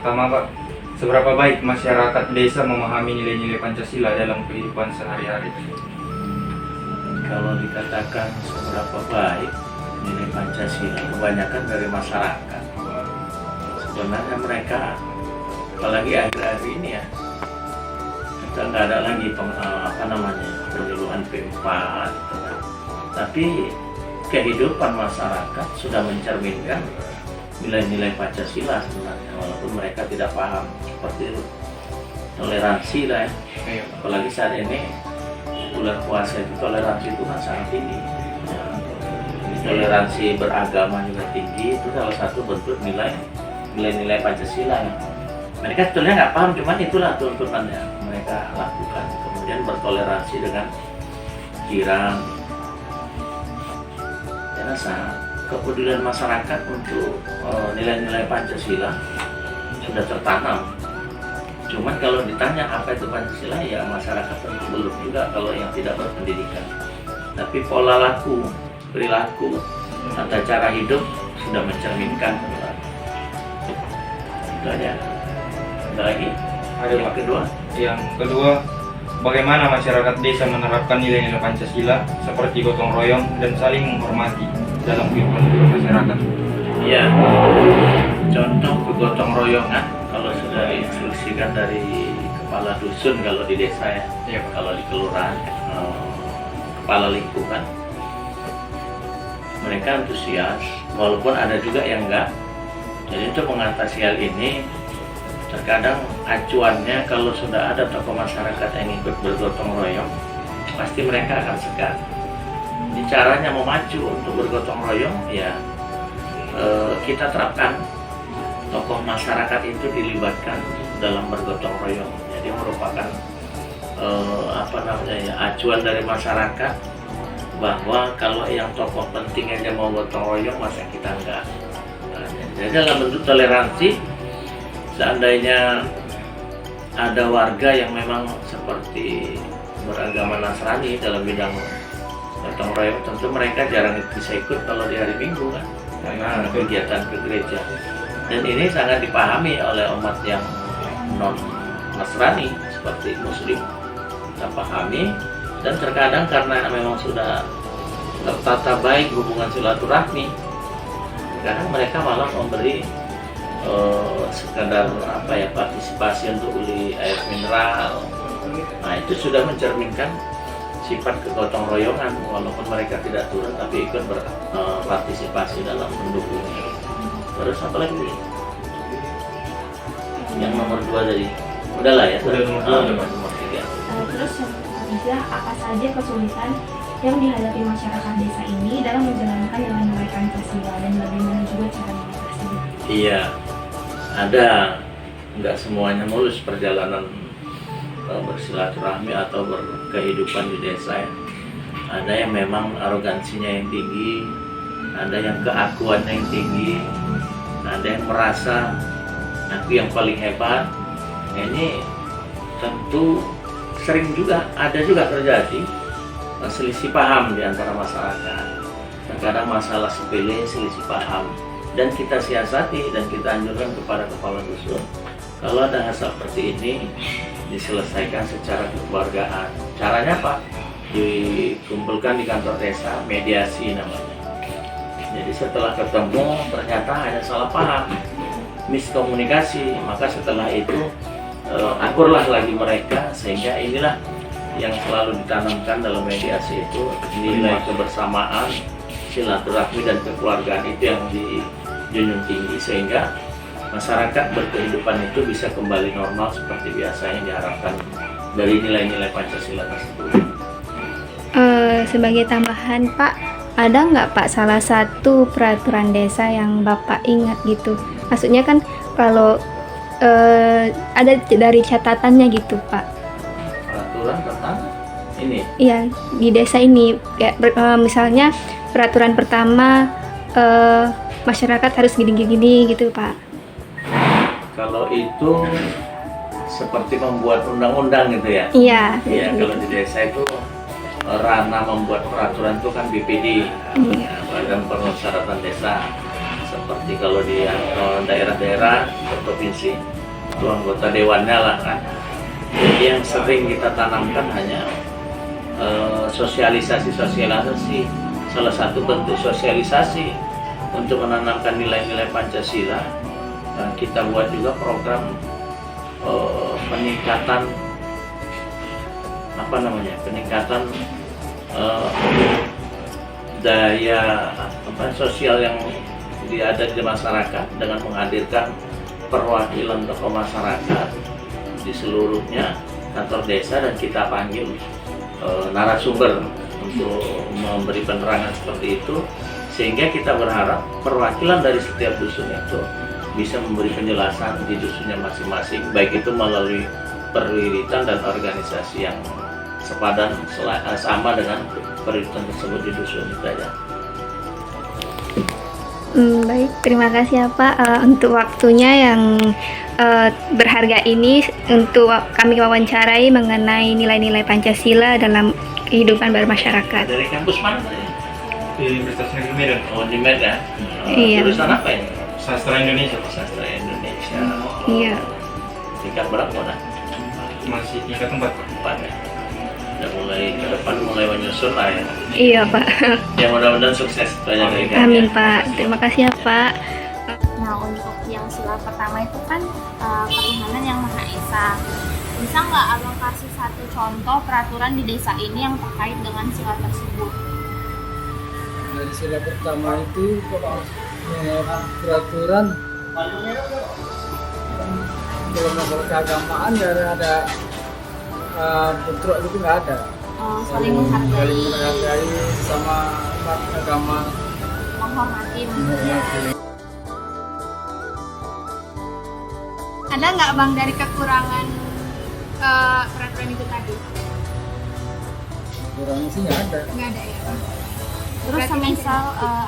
pertama Pak, seberapa baik masyarakat desa memahami nilai-nilai Pancasila dalam kehidupan sehari-hari? Kalau dikatakan seberapa baik nilai Pancasila, kebanyakan dari masyarakat. Sebenarnya mereka, apalagi akhir-akhir ini ya, kita nggak ada lagi pemiluan P4 gitu kan. Tapi kehidupan masyarakat sudah mencerminkan nilai-nilai Pancasila sebenarnya, walaupun mereka tidak paham seperti itu. Toleransi lah ya, apalagi saat ini bulan puasa itu toleransi itu kan sangat tinggi ya. Toleransi beragama juga tinggi, itu salah satu bentuk nilai-nilai Pancasila ya. Mereka sebetulnya nggak paham, cuman itulah tuntutan yang mereka lakukan. Kemudian bertoleransi dengan jiran. Saya rasa kepedulian masyarakat untuk nilai-nilai Pancasila sudah tertanam. Cuman kalau ditanya apa itu Pancasila, ya masyarakat tentu belum juga kalau yang tidak berpendidikan. Tapi pola laku, perilaku, tata cara hidup sudah mencerminkan. Itu aja. Ada lagi? Ada Yang Pak. kedua? Yang kedua, bagaimana masyarakat desa menerapkan nilai-nilai Pancasila seperti gotong royong dan saling menghormati dalam kehidupan masyarakat? Iya. Contoh gotong royongan kalau sudah diinstruksikan dari kepala dusun kalau di desa ya, Iya Pak. kalau di kelurahan, kepala lingkungan, mereka antusias, walaupun ada juga yang enggak. Jadi untuk mengatasi hal ini, terkadang acuannya kalau sudah ada tokoh masyarakat yang ikut bergotong royong, pasti mereka akan segan. Jadi caranya memacu untuk bergotong royong ya, kita terapkan tokoh masyarakat itu dilibatkan dalam bergotong royong. Jadi merupakan acuan dari masyarakat bahwa kalau yang tokoh penting aja mau gotong royong, masa kita enggak. Nah, jadi dalam bentuk toleransi, seandainya ada warga yang memang seperti beragama Nasrani dalam bidang gotong royong, tentu mereka jarang bisa ikut kalau di hari Minggu kan, karena kegiatan ke gereja. Dan ini sangat dipahami oleh umat yang non Nasrani seperti Muslim, kita pahami. Dan terkadang karena memang sudah tertata baik hubungan silaturahmi, kadang mereka malah memberi sekadar partisipasi untuk beli air mineral. Nah, itu sudah mencerminkan sifat kegotong royongan, walaupun mereka tidak turun tapi ikut berpartisipasi dalam mendukung. Terus apa lagi? Yang nomor 2 tadi. Udahlah ya. Udah nomor 2. Nomor 3. Terus yang ketiga, apa saja kesulitan yang dihadapi masyarakat desa ini dalam menjalankan nilai-nilai Pancasila dan bagaimana juga cara mengatasinya? Iya, ada. Nggak semuanya mulus perjalanan bersilaturahmi atau berkehidupan di desa ya. Ada yang memang arogansinya yang tinggi, ada yang keakuannya yang tinggi, ada yang merasa aku yang paling hebat. Nah, ini tentu sering juga, ada juga terjadi selisih paham di antara masyarakat. Terkadang masalah sepele, selisih paham, dan kita siasati dan kita anjurkan kepada kepala dusun, kalau ada hal seperti ini diselesaikan secara kekeluargaan. Caranya apa? Dikumpulkan di kantor desa, mediasi namanya. Jadi setelah ketemu ternyata ada salah paham, miskomunikasi, maka setelah itu akurlah lagi mereka, sehingga inilah yang selalu ditanamkan dalam mediasi itu, nilai kebersamaan, silaturahmi dan kekeluargaan itu yang dijunjung tinggi, sehingga masyarakat berkehidupan itu bisa kembali normal seperti biasa yang diharapkan dari nilai-nilai Pancasila tersebut. Sebagai tambahan Pak, ada nggak Pak salah satu peraturan desa yang Bapak ingat gitu? Maksudnya kan kalau ada dari catatannya gitu Pak. Peraturan tentang ini? Iya, di desa ini kayak misalnya peraturan pertama masyarakat harus gini-gini gitu Pak. Kalau itu seperti membuat undang-undang gitu ya? Iya. Iya, kalau di desa itu ranah membuat peraturan itu kan BPD, ya, Badan Permusyawaratan Desa. seperti kalau di daerah-daerah provinsi itu anggota dewannya lah kan. Jadi yang sering kita tanamkan hanya sosialisasi. Salah satu bentuk sosialisasi untuk menanamkan nilai-nilai Pancasila. Kita buat juga program peningkatan daya sosial yang ada di masyarakat dengan menghadirkan perwakilan tokoh masyarakat di seluruhnya kantor desa, dan kita panggil narasumber untuk memberi penerangan seperti itu, sehingga kita berharap perwakilan dari setiap dusun itu bisa memberi penjelasan di dusunnya masing-masing, baik itu melalui perwiritan dan organisasi yang sepadan sama dengan perwiritan tersebut di dusun itu aja. Baik, terima kasih ya Pak untuk waktunya yang berharga ini untuk kami wawancarai mengenai nilai-nilai Pancasila dalam kehidupan bermasyarakat. Dari kampus mana tadi? Di Universitas Negeri Medan. Oh, di Medan. Iya. Jurusan apa ini? Sastra Indonesia. Sastra Indonesia. Iya. Tingkat berapa dah? Masih tingkat 4. Empat ya. Dan mulai ke depan mulai menyusun lah ya. Iya Pak. Ya mudah-mudahan sukses banyak dari kalian. Amin Pak. Terima kasih ya Pak. Nah, untuk yang sila pertama itu kan ketuhanan yang Maha Esa. Bisa nggak Abang kasih satu contoh peraturan di desa ini yang terkait dengan sila tersebut? Dari sila pertama itu peraturan kalau masalah keagamaan nggak ada bentrok itu nggak ada. Saling menghargai, Saling menghargai sama umat agama. menghormati. Ada nggak Bang dari kekurangan peraturan itu tadi? Kurangnya sih nggak ada. Nggak ada ya Bang? Terus semisal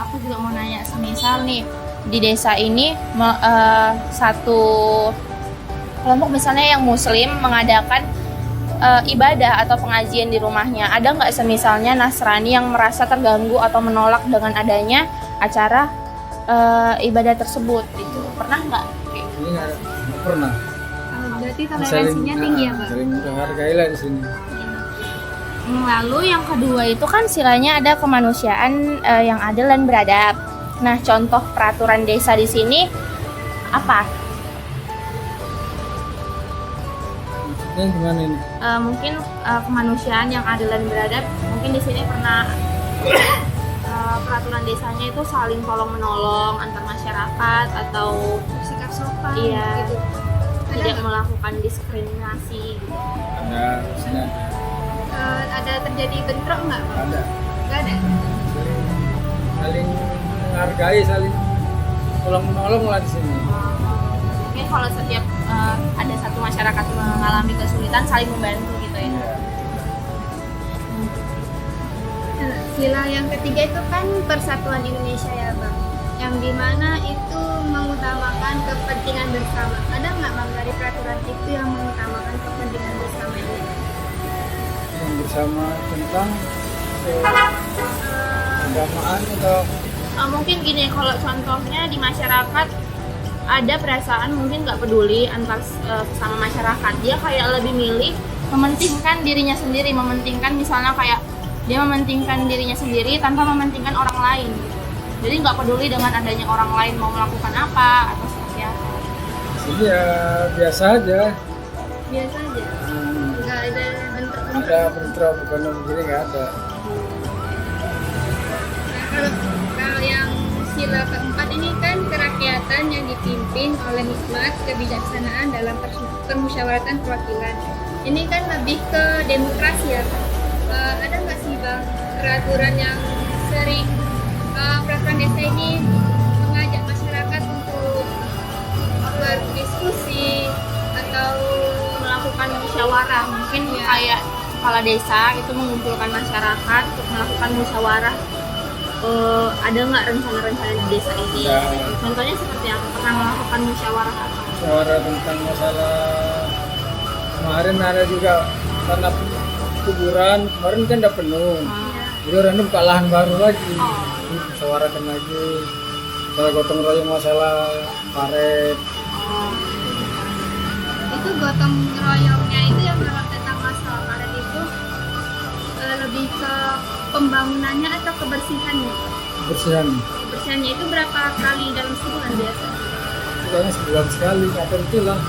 aku juga mau nanya, semisal nih di desa ini satu kelompok misalnya yang muslim mengadakan ibadah atau pengajian di rumahnya, ada nggak semisalnya Nasrani yang merasa terganggu atau menolak dengan adanya acara ibadah tersebut? Itu pernah nggak? Ini nggak pernah. Berarti toleransinya tinggi ya Bang? Saling menghargai lah di sini. Lalu yang kedua itu kan silanya ada kemanusiaan yang adil dan beradab. Nah, contoh peraturan desa di sini apa? Maksudnya gimana ini? Mungkin kemanusiaan yang adil dan beradab. Mungkin di sini pernah peraturan desanya itu saling tolong menolong antar masyarakat atau Sikap sopan Iya. gitu. tidak melakukan diskriminasi. Gitu. Ada, maksudnya Ada terjadi bentrok nggak Bang? ada. Nggak ada. Saling menghargai, saling tolong menolong lah di sini. Mungkin kalau setiap ada satu masyarakat mengalami kesulitan saling membantu gitu ya. Sila yang ketiga itu kan Persatuan Indonesia ya Bang, yang dimana itu mengutamakan kepentingan bersama. Ada nggak Bang dari peraturan itu yang mengutamakan kepentingan bersama ini? Yang bersama tentang keagamaan atau Mungkin gini, kalau contohnya di masyarakat ada perasaan mungkin nggak peduli antar sesama masyarakat, dia kayak lebih milih mementingkan dirinya sendiri, mementingkan misalnya kayak dia mementingkan dirinya sendiri tanpa mementingkan orang lain gitu. Jadi nggak peduli dengan adanya orang lain mau melakukan apa atau seperti apa. sini ya biasa aja. Biasa aja, nggak ada bentrok. Ada bentrok bukan begini nggak ada. Kalau yang sila keempat ini kan kerakyatan yang dipimpin oleh hikmat kebijaksanaan dalam permusyawaratan perwakilan. Ini kan lebih ke demokrasi ya. Ada nggak sih Bang peraturan yang sering peraturan desa ini mengajak masyarakat untuk berdiskusi atau Melakukan musyawarah, mungkin kayak kepala desa itu mengumpulkan masyarakat untuk melakukan musyawarah. Ada nggak rencana-rencana di desa ini? Ya. Contohnya seperti apa? Pernah melakukan musyawarah apa? Suara tentang masalah kemarin ada juga tanah kuburan kemarin kan udah penuh. Jadi orang itu buka lahan baru lagi. Musyawarahkan lagi. Masalah gotong royong, masalah karet. Itu gotong royongnya itu yang dalam tentang masalah karet itu lebih ke pembangunannya atau kebersihannya? Kebersihan. Kebersihannya itu berapa kali dalam sebulan biasa? Pokoknya sebulan sekali, nggak tentu lah.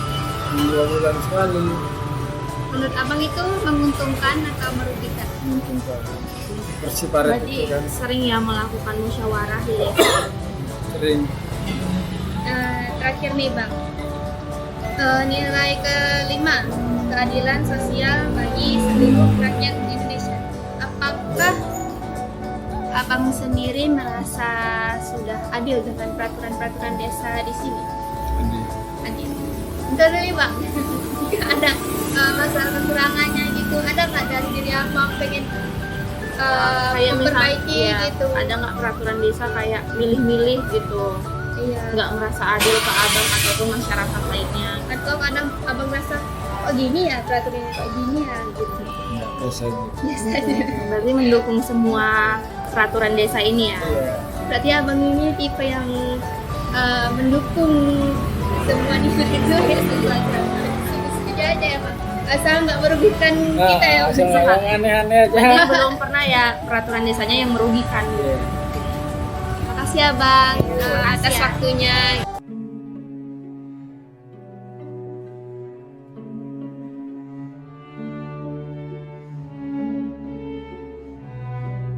2 bulan sekali. Menurut abang itu menguntungkan atau merugikan? Menguntungkan. Bersih karet Berarti itu kan sering ya melakukan musyawarah di desa. sering. Terakhir nih bang, nilai kelima, keadilan sosial bagi seluruh rakyat Indonesia. Apakah abang sendiri merasa sudah adil dengan peraturan-peraturan desa di sini? Adil. Bentar dulu bang, jika ada masalah kekurangannya gitu, ada nggak dari diri abang pengen Kayak memperbaiki ya, gitu? ada nggak peraturan desa kayak milih-milih gitu, Iya. nggak merasa adil ke abang ataupun masyarakat lainnya. Atau kadang abang merasa oh gini ya peraturannya kayak gini ya gitu. Nggak biasa gitu. Biasa aja. Berarti mendukung semua peraturan desa ini ya. Iya. Berarti abang ini tipe yang mendukung semua nilai itu ya setuju aja ya bang. Asal nggak merugikan kita ya bang. Asal nggak yang aneh-aneh aja. Berarti belum pernah ya peraturan desanya yang merugikan. Iya. Makasih ya bang atas ya. waktunya.